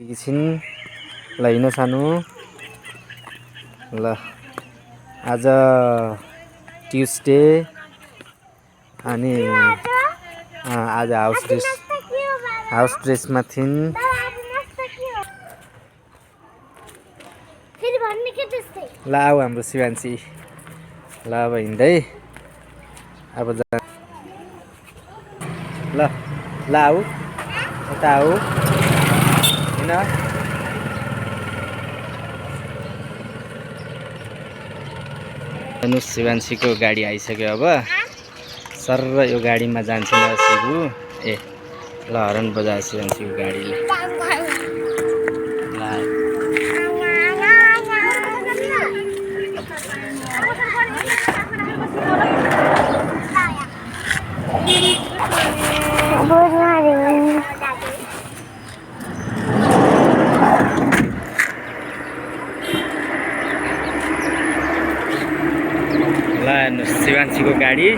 एकछिन ल हिँड सानो ल आज ट्युसडे अनि आज हाउस ड्रेसमा थिइन् ल आऊ हाम्रो शिवान्शी ल अब हिँड्दै अब जा ल ल आऊ यता आऊ हिँड हेर्नु शिवान्शीको गाडी आइसक्यो अब सर यो गाडीमा जान्छ न शिवु ए ल हरन बजा शिवान्शीको गाडीले ल हेर्नु शिवान्शीको गाडी